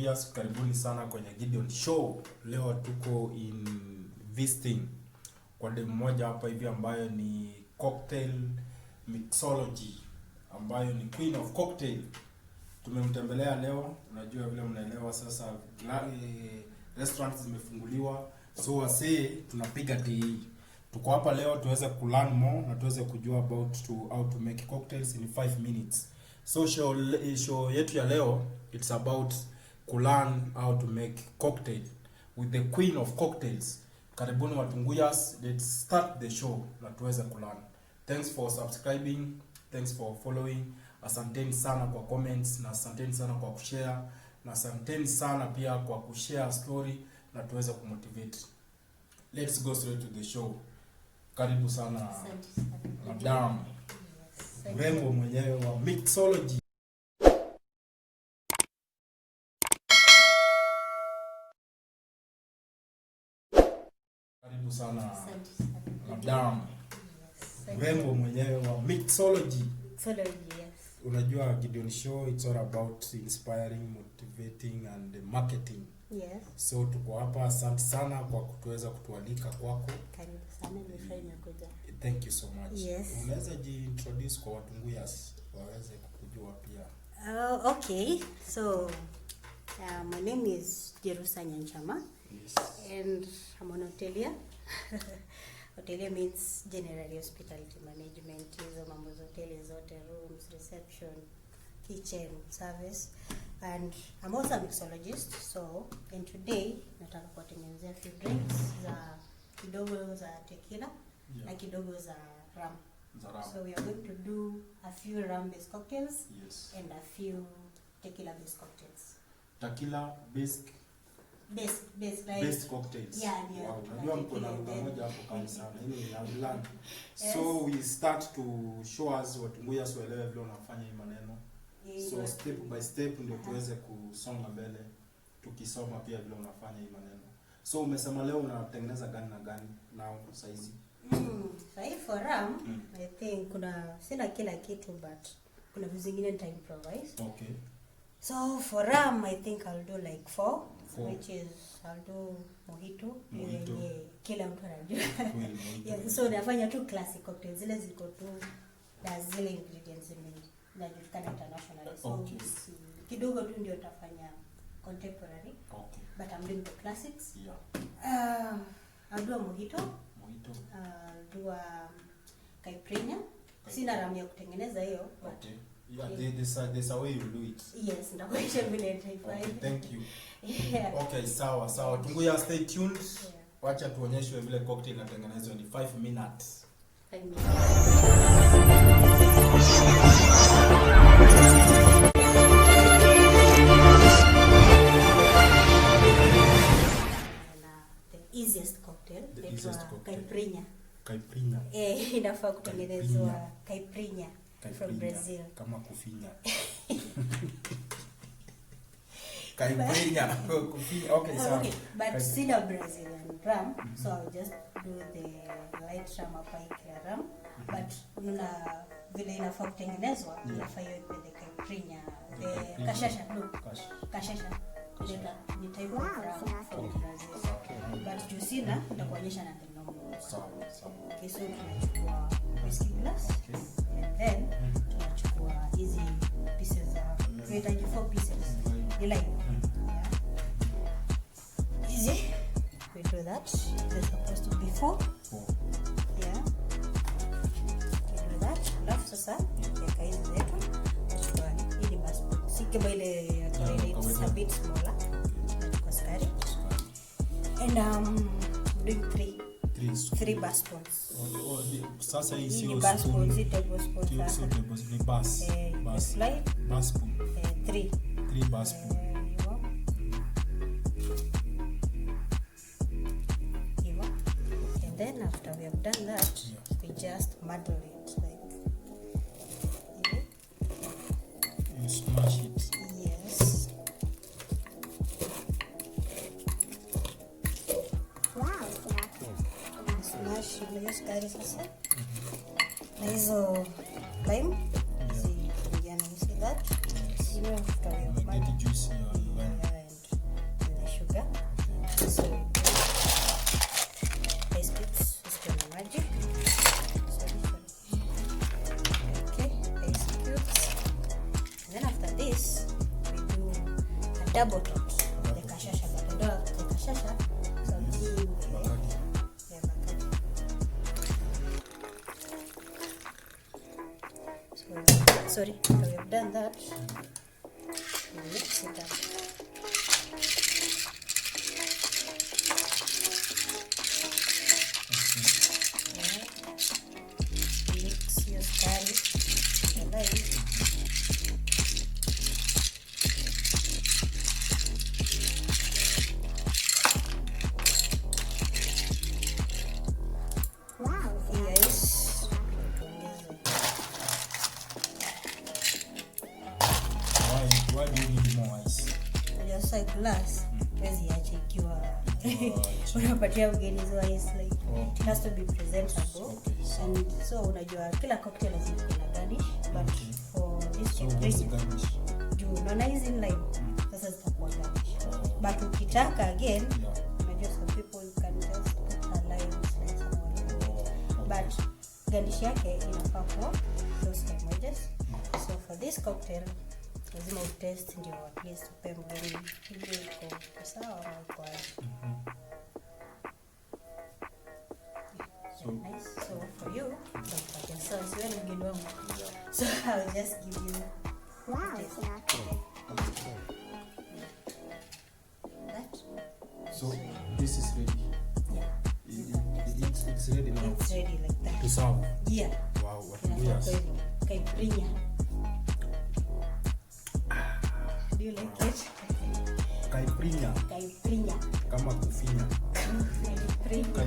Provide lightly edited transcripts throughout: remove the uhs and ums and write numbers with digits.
Watunguyas, karibuni sana kwenye Gideon Show. Leo tuko in visiting kwa demu mmoja hapa hivi ambayo ni cocktail mixology, ambayo ni queen of cocktail. Tumemtembelea leo, unajua vile mnaelewa sasa restaurants zimefunguliwa. So wase tunapiga tea. Tuko hapa leo tuweze kulearn more na tuweze kujua about how to make cocktails in 5 minutes. So show yetu ya leo it's about learn how to make cocktail with the queen of cocktails. Karibuni Watunguyas, let's start the show na tuweze kulearn. Thanks for subscribing, thanks for following. Asanteni sana kwa comments na asanteni sana kwa kushare na asanteni sana pia kwa kushare story na tuweze kumotivate. Let's go straight to the show. Karibu sana madam. Mrembo mwenyewe wa mixology. Karibu sana madam. Mrembo mwenyewe wa mixology. Unajua Gideon Show, it's all about inspiring, motivating and marketing. Yes. So tuko hapa, asante sana kwa kutuweza kutualika kwako. Karibu sana, nimefurahi nimekuja. Thank you so much. Yes. Unaweza introduce kwa Watunguyas waweze kukujua pia. Okay. So my name is Jerusa Nyanchama. Yes. And I'm an hotelier. Hotelier means general hospitality management, hizo mambo za hoteli zote, rooms, reception, kitchen, service. And I'm also a mixologist. So, and today nataka kuwatengenezea few drinks za kidogo za tequila na kidogo za rum. So we are going to do a few rum based cocktails. Yes. And a few tequila based cocktails. Tequila based cocktails. Yeah. Unajua mko na lugha moja hapo kali sana. Hili ni learn. So we start to show us Watunguyas waelewe vile unafanya hii maneno. So step by step ndio tuweze kusonga mbele tukisoma pia vile unafanya hii maneno. So umesema leo unatengeneza gani na gani na saizi? Sahi for rum, I think sina kila kitu but kuna vitu zingine nita improvise. Okay. So for rum I think I'll do like 4, which is I'll do mojito. Kila mtu anajua. Yeah, so nafanya tu classic cocktails zile ziko tu na zile ingredients zinajulikana internationally. So okay. Kidogo tu ndio tafanya contemporary. Okay. But I'm doing the classics. Yeah. I'll do a mojito. I'll do a caipirinha. Sina rum ya kutengeneza hiyo. Okay. Yeah, there's a way you do it. Yes, ndakuonyesha vile nitaifanya. Okay, thank you. Yeah. Okay, sawa. Watunguyas, stay tuned. Yeah. Wacha tuonyeshwe vile cocktail inatengenezwa ni 5 minutes. 5 minutes. Easiest cocktail. Caipirinha. Inafaa kutengenezwa caipirinha from Brazil. Kama kufinya. Caipirinha. Kufinya. Okay, sawa. Okay, but sina Brazilian rum, so I'll just do the light rum hapa rum. But vile inafaa kutengenezwa, inafaa iwe the caipirinha, the kashasha. Kashasha. Ni type of rum from Brazil. But jusina nitakuonyesha na normal. Sawa. Okay, so tunachukua whiskey glass. Okay. And then tunachukua hizi pieces tunahitaji 4 pieces. Ni like easy. We do that. There's supposed to be 4. Yeah. We do that. Alafu sasa tuweka hizi zetu. Tunachukua hili basi. Si kama ile ya kawaida, it's a bit smaller. Tunachukua sukari. And doing 3 bar spoons. Sasa hii sio bar spoons, tablespoons. Ni bars. Bar spoon. 3 bar spoon. And then after we have done that, we just muddle it like you smash it. Yes. Wow. Smash ile sukari sasa. Na hizo lime. See that? You know, Get the juice in your lime. double topped the kashasha, but I don't have the kashasha, so I'm using the Bacardi. So we've done that. We'll mix it up. Mix your curry and then Why do you need more ice? just like glass. Wezi ache ikiwa unapatia mgeni hizo ice, like it has to be presentable. And so unajua kila cocktail lazima ina garnish, but for this garnish juu unaona hizi lime sasa zitakuwa garnish. But ukitaka again, unajua some people you can just put a lime slice but garnish yake inafaa kwa those sandwiches. So for this cocktail lazima utest ndio at least upe mgeni hiyo iko sawa au kwa so nice. So for you, so I'll just give you that. So this is ready. It's ready now. It's ready like that. To serve. Yeah. Wow, what yes. Caipirinha. Do you like it? Caipirinha. Caipirinha. Kama kufinya. Caipirinha.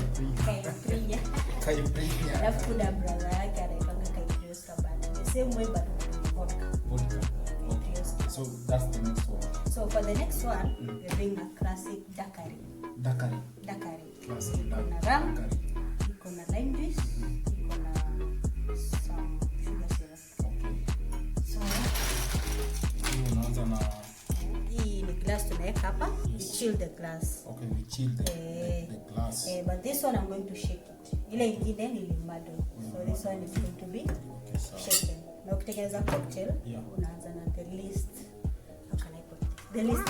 Caipirinha. Alafu kuna brother yake anaitwa Caipirinha but the same way but vodka. Okay. So that's the next one. So for the next one, we're doing a classic daiquiri. Classic Iko na rum, iko na lime juice, iko na some sugar syrup. So unaanza na hii ni glass tunaweka hapa. We chill the glass. Okay, we chill the glass. But this one I'm going to shake it. Ile ingine ni limado. So this one is going to be shaken. Na ukitengeneza cocktail, unaanza na the least. How can I put it? The least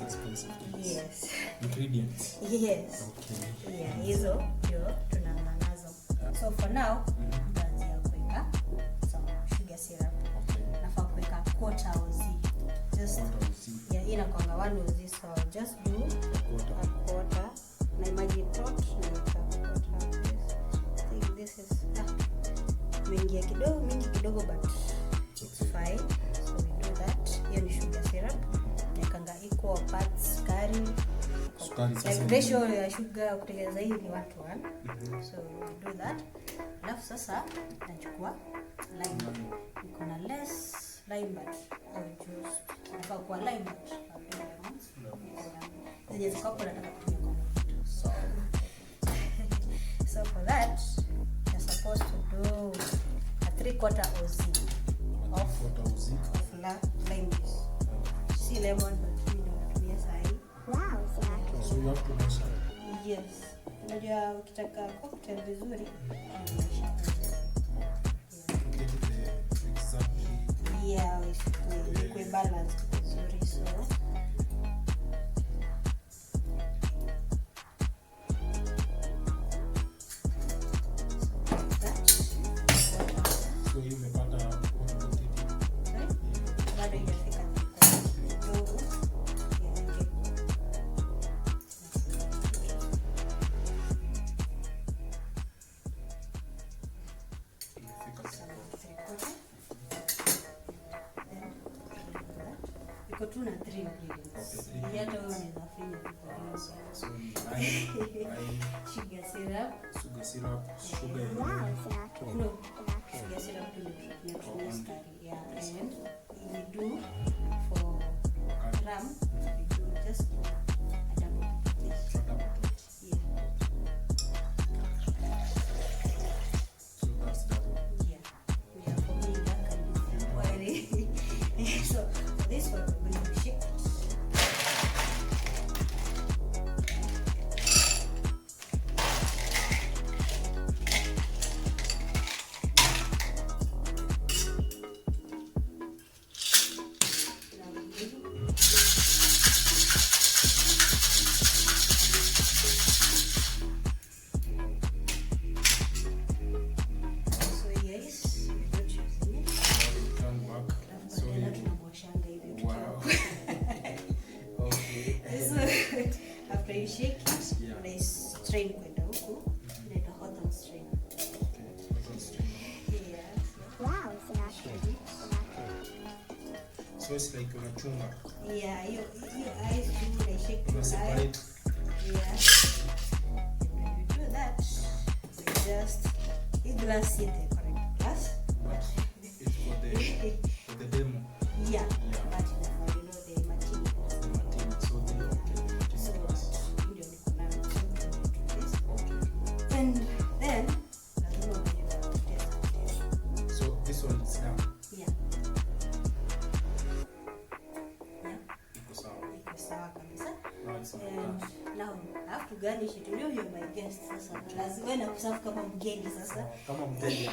expensive. Yes. Ingredients. Yes. Okay. Yeah, hizo ndio tunaanza nazo. So for now, tutaanzia kuweka some sugar syrup. Nafaa kuweka quarter oz. Just inakwanga 1 oz, so I'll just do a quarter. Na imagine tot na quarter. I think this is mingi kidogo but it's fine. So we do that. Hiyo ni sugar syrup. Naikanga equal parts sukari. Like ratio ya sugar kutengeneza hii ni 1:1. So we do that. Alafu sasa nachukua lime. Niko na less lime but I'll choose nafaa kwa lime but I'll do lemons. Zenye zikopo nataka kutumia kwa so for that you're supposed to do a 3/4 oz of lime juice. Si lemon but you know sahi. Wow, so you have to measure. Yes. Unajua ukitaka cocktail vizuri we balance vizuri so you umepata bado inafika kidogo. Iko tu na 3 ingredients. Hata wewe unaweza fanya sugar syrup, sugar wow, no, sugar syrup to make sukari. Yeah, and we do for rum, we do just a double this. Yeah. So that's double. Yeah. We are for me that can be so for this one we're going to shake it. strain kwenda huku inaitwa Hawthorne strain. Yeah. Wow, it's an actually. So it's like unachunga. Yeah, you eyes do like shake Una the eye. separate. Yeah. And when you do that, you just glass in the correct glass. But it's for the demo. Yeah. But you know the martini. The martini. So the okay. So ndio niko nayo. So we do this. Okay. And then lazima ujue taste. So this one is done. Yeah. Yeah. Iko sawa. Iko sawa kabisa. Now it's on the And glass. now I have to garnish it. You're my guest sasa. Lazima na kusafu kama mgeni sasa. Kama mteja.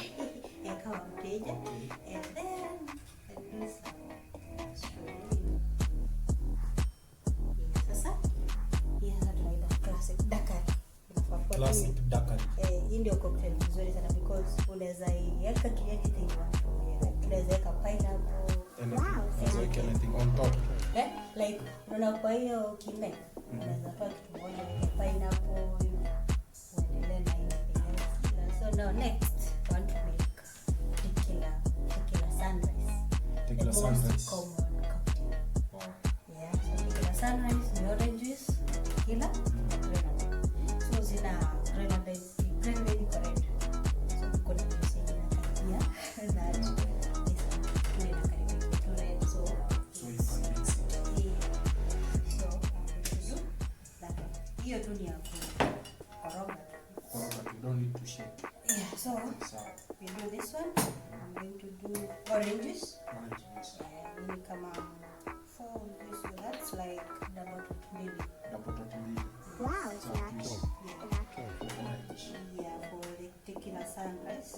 Kama mteja. Okay. And then I do some. Sasa hii sasa tunaita classic Dakar. Inafaa kuwa Classic Dakar. hii ndio cocktail nzuri sana because unaweza iweka anything you want to wear. Tunaweza weka pineapple. Anything. Like anything on top. Like unaona kwa hiyo kime unaweza toa kitu moja weka pineapple uendelee na anything else. So now next I want to make tequila sunrise. Tequila The most sunrise. common cocktail. Wow. Yeah, so tequila sunrise ni orange juice, tequila, grenadine. So zina grenadine iko red. So uko na juice yenye inakaribia na ile inakaribia kitu red. So So you can mix it. yeah. So I'm going to do that one. Hiyo tu ni ya kukoroga. But you don't need to shake. Yeah, so Sawa. we do this one. I'm going to do orange juice. Orange juice. Ni kama 4 juice, so that's like double tot maybe. Double tot mbili. Wow, it's So an juice. actually. An actually. Orange. Yeah, for the tequila sunrise.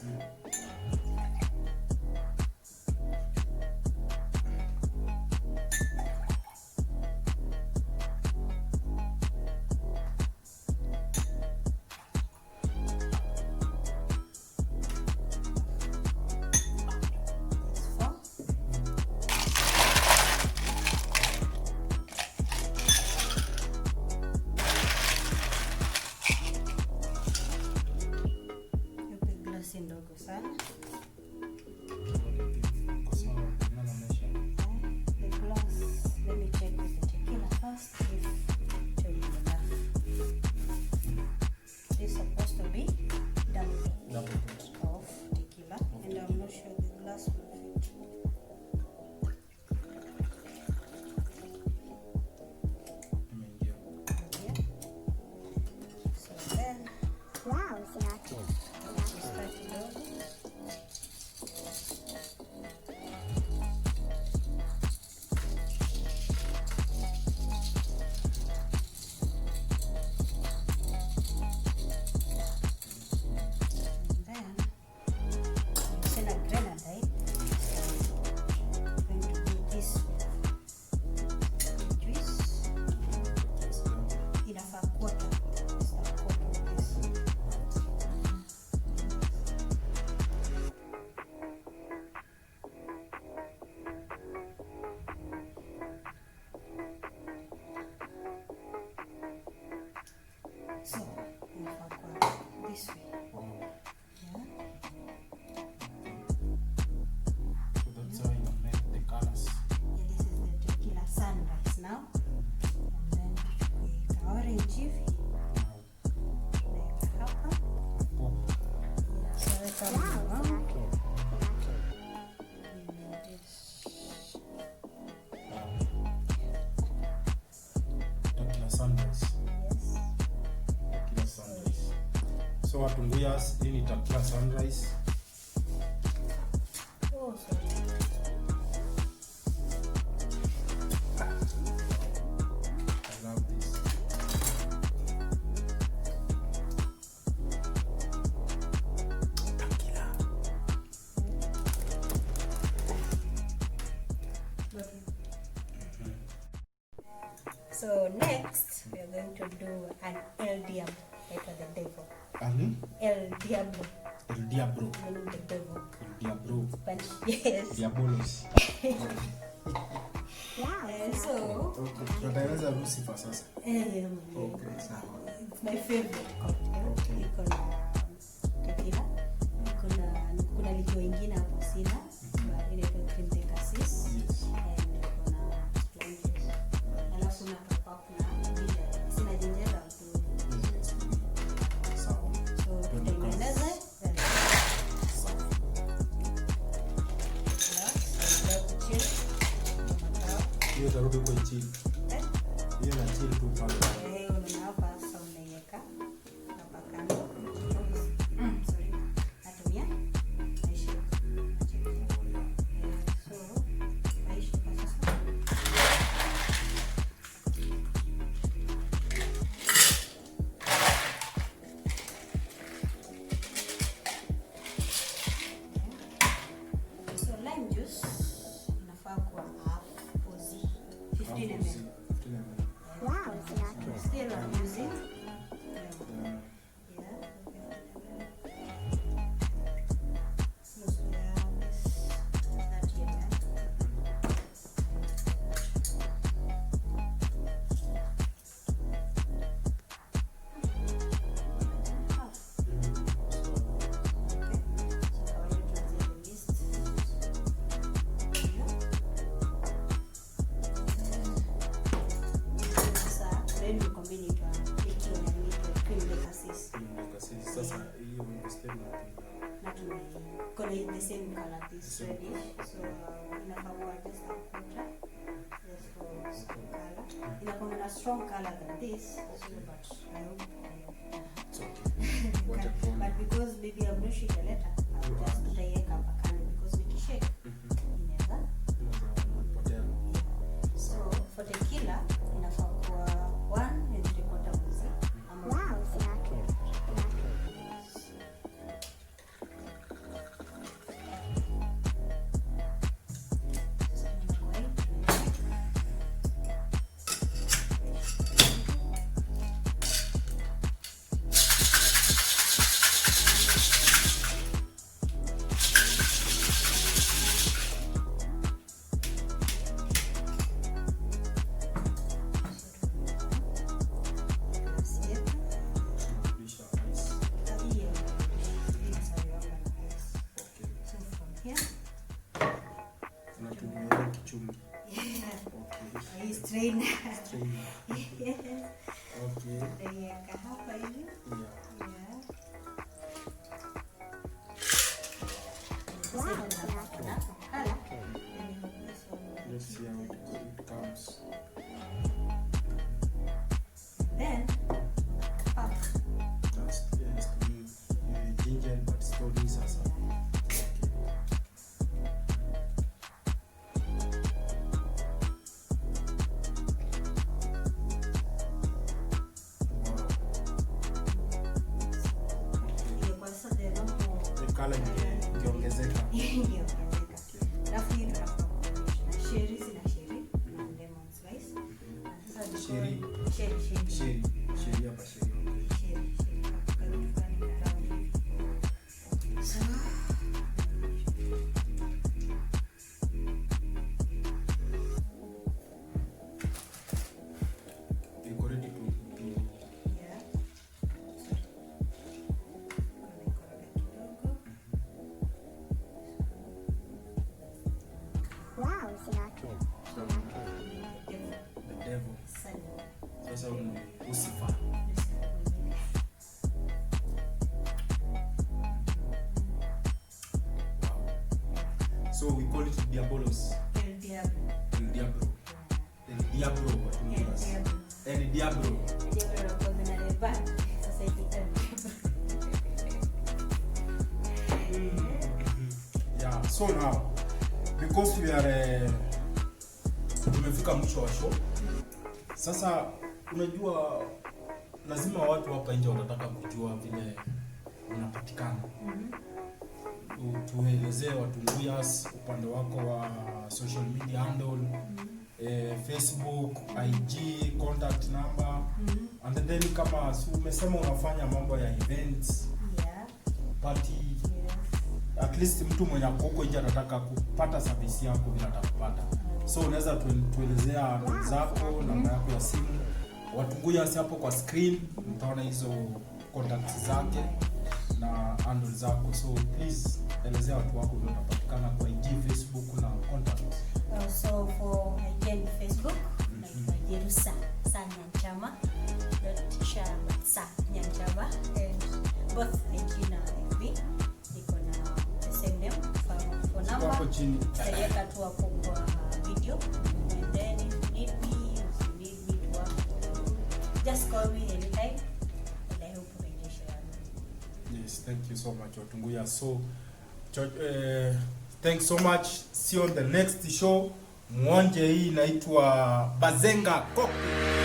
It's 4. Yupe glasi ndogo sana. Kwa sababu nana mesha. The glass, let me check with the tequila first if it will be enough. It's supposed to be double Double tot. of tequila, and I'm not sure the glass will fit. Imeingia. Yeah. So then Wow, it's an actually. we start to do. And then instead of grenadine, I'm going to do this juice. Inafaa quarter. It's a quarter of this. So inafaa kuwa this way. Wow. Yeah. So that's how you make the colors. Yeah, this is the tequila sunrise now. And then tuchukue ka orange hivi naweka hapa. Pop. Yeah, so weka Wow, it's an mdomo. actually. An actually. And this. Tequila sunrise. Yes. Tequila sunrise. So watunguyas, hii ni tequila sunrise. Oh, sorry. I love this. So next we are going to do an El Diablo, like the devil. Ani? El Diablo, El Diablo. meaning the devil. El Diablo. Spanish. Yes. Diabolos. Wow, it's an So Okay. Tunatengeneza Lucifer sasa. eh, Okay, sawa. It's my favorite cocktail. Okay. Iko na tequila. Kuna likiwa ingine hapo sina. Ile cream de cassis. Yes. And iko na lime juice. Alafu na top up na ginger. Sina ginger tu. Sawa. So tutengeneze. Hiyo tarudi kwa chini. Hiyo na chini tu pale. Unawapa sasa unaiweka hapa kando. Sorry. Natumia maisha. So, maisha sasa. So, lime juice inafaa kuwa half ozi. 15 ml. Wow, Sinatra. Still I'm using. Sasa hiyo ni step the same color this reddish, so inafaa kuwa just a quarter, just for strong color. Inakuwa na strong color than this, so but I hope it's okay. but because maybe I'm not sure italeta, I'll just tutaiweka hapa kando because nikishake inaweza. So for tequila inafaa kuwa 1 and 3/4 ounce. Wow, Sinatra. Strain. Okay. Nitaiweka hapa hivi. Wow, Sinatra. Let's see how it comes. Then That's ginger but slowly sasa. Kala ikiongezeka. Alafu hii tunafaa kuonyesha sherry, sina sherry na lemon slice. Sasa Sherry. Sherry. Hapa sherry. Iko ready to Wow, Sinatra. the devil. Sasa Lucifer. So we call it Diabolos. El Diablo. El Diablo. Yeah, so now because we are tumefika mwisho wa show. Sasa unajua lazima watu hapa nje wanataka kujua vile unapatikana. Tuelezee watu Nguyas upande wako wa social media handle, Facebook, IG, contact number, and then kama umesema unafanya mambo ya events, party, at least mtu mwenye ako huko nje anataka kupata service yako bila atakupata. So unaweza tuelezea namba zako, namba yako ya simu, Watunguyas hapo kwa screen mtaona hizo contacts zake na handle zako, so please elezea watu wako ndio unapatikana kwa IG, Facebook na contact. So for again Facebook, naitwa Jerusa Nyanchama Nyanchama, and both IG na FB niko na the same name. For number Hapo chini tutaweka tu hapo kwa video, and then if you need me, to work for you, just call me anytime, and I hope we can share. Yes, thank you so much Watunguya. So thanks so much. See you on the next show. Mwonje hii inaitwa Bazenga Cocktail.